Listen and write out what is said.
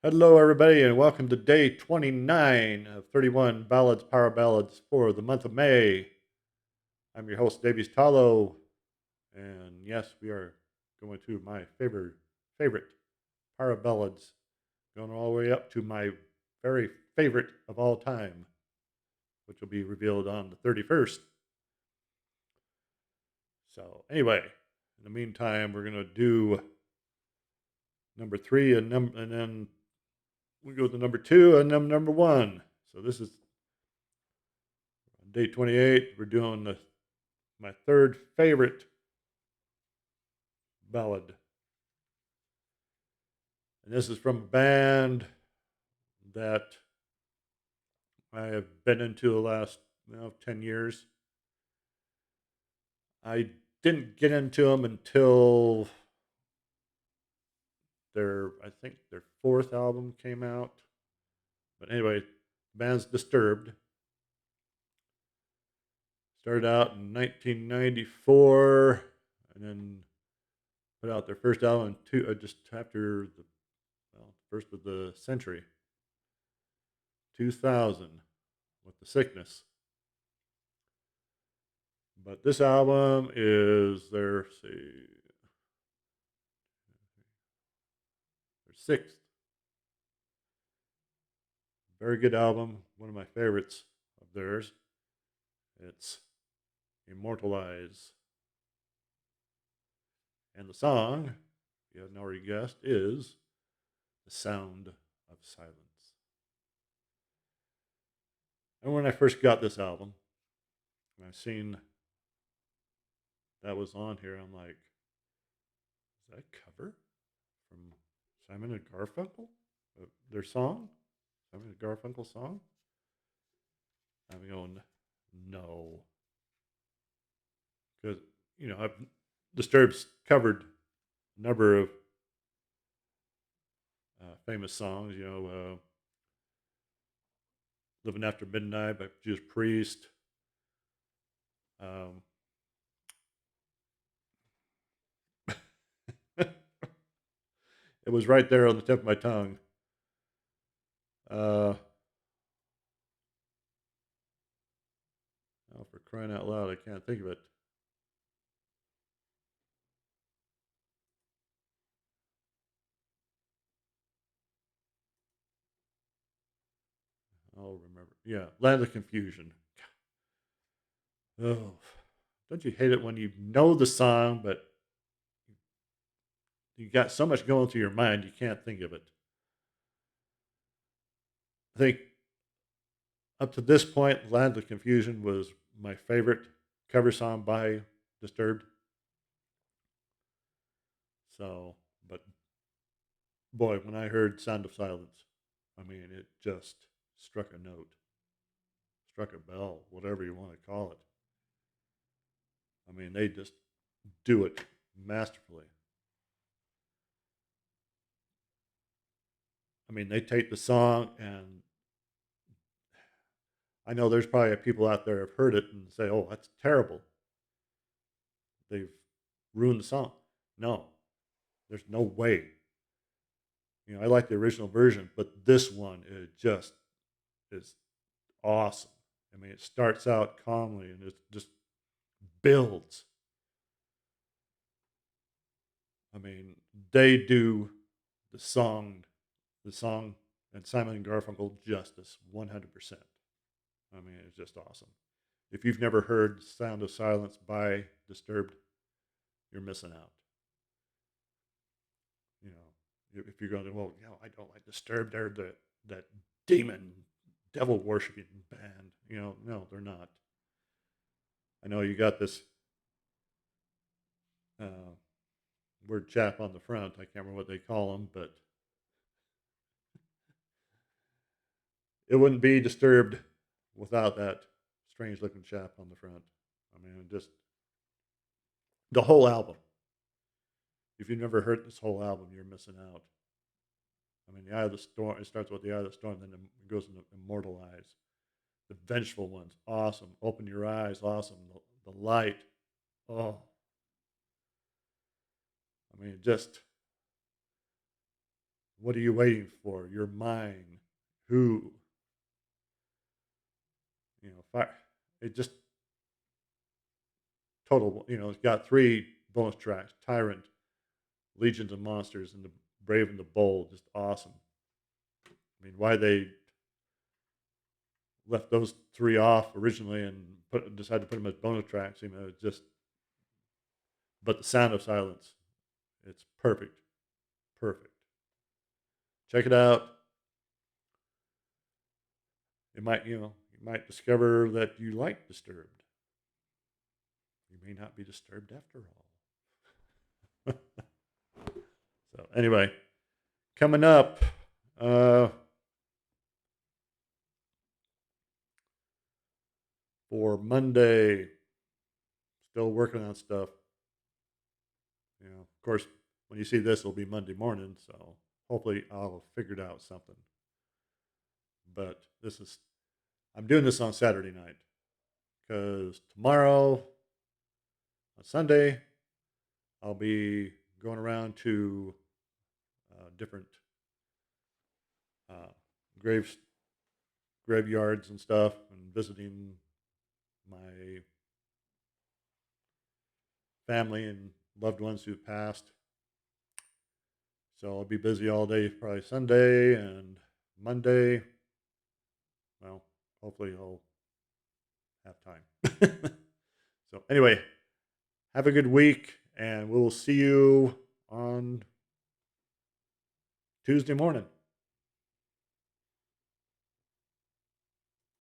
Hello, everybody, and welcome to day 29 of 31 Ballads, Power Ballads for the month of May. I'm your host, Davies Tallow, and yes, we are going to my favorite Power Ballads, going all the way up to my very favorite of all time, which will be revealed on the 31st. So, anyway, in the meantime, we're going to do number three and then we go to number two and then number one. So, this is day 28. We're doing my third favorite ballad. And this is from a band that I have been into the last 10 years. I didn't get into them until their fourth album came out. But anyway, the band's Disturbed. Started out in 1994 and then put out their first album just after the first of the century, 2000, with The Sickness. But this album is their sixth. Very good album, one of my favorites of theirs. It's Immortalize. And the song, if you haven't already guessed, is The Sound of Silence. And when I first got this album, and I seen that was on here, I'm like, is that a cover from Simon and Garfunkel? Their song? Simon and Garfunkel song? I'm going, no. Because, I've Disturbed's covered a number of famous songs, Living After Midnight by Judas Priest. It was right there on the tip of my tongue. Oh, for crying out loud, I can't think of it. I'll remember. Yeah, Land of Confusion. Oh, don't you hate it when you know the song, but you got so much going through your mind you can't think of it? I think up to this point, Land of Confusion was my favorite cover song by Disturbed. So, but boy, when I heard Sound of Silence, I mean, it just struck a note, struck a bell, whatever you want to call it. I mean, they just do it masterfully. I mean, they take the song, and I know there's probably people out there have heard it and say, "Oh, that's terrible. They've ruined the song." No, there's no way. I like the original version, but this one it just is awesome. I mean, it starts out calmly and it just builds. I mean, they do the song, the song, and Simon and Garfunkel justice 100%. I mean, it's just awesome. If you've never heard "Sound of Silence" by Disturbed, you're missing out. You know, if you're going to, well, I don't like Disturbed. They're that demon, devil worshiping band. No, they're not. I know you got this uh, word chap on the front. I can't remember what they call him, but it wouldn't be Disturbed without that strange looking chap on the front. I mean, just the whole album. If you've never heard this whole album, you're missing out. I mean, the Eye of the Storm. It starts with the Eye of the Storm, then it goes into Immortal Eyes. The vengeful ones, awesome. Open your eyes, awesome. The light, oh, I mean, just What are you waiting for? You're mine. Who? Fire. It just total. It's got 3 bonus tracks: Tyrant, Legions of Monsters, and the Brave and the Bold. Just awesome. I mean, why they left those 3 off originally and decided to put them as bonus tracks, it's just. But the Sound of Silence, it's perfect, perfect. Check it out. You might discover that you like Disturbed. You may not be disturbed after all. So anyway, coming up, for Monday, still working on stuff. Of course, when you see this, it'll be Monday morning, so hopefully I'll have figured out something. But I'm doing this on Saturday night because tomorrow, on Sunday, I'll be going around to different uh, graves, graveyards and stuff, and visiting my family and loved ones who've passed. So I'll be busy all day, probably Sunday and Monday. Well, hopefully I'll have time. So anyway, have a good week, and we'll see you on Tuesday morning.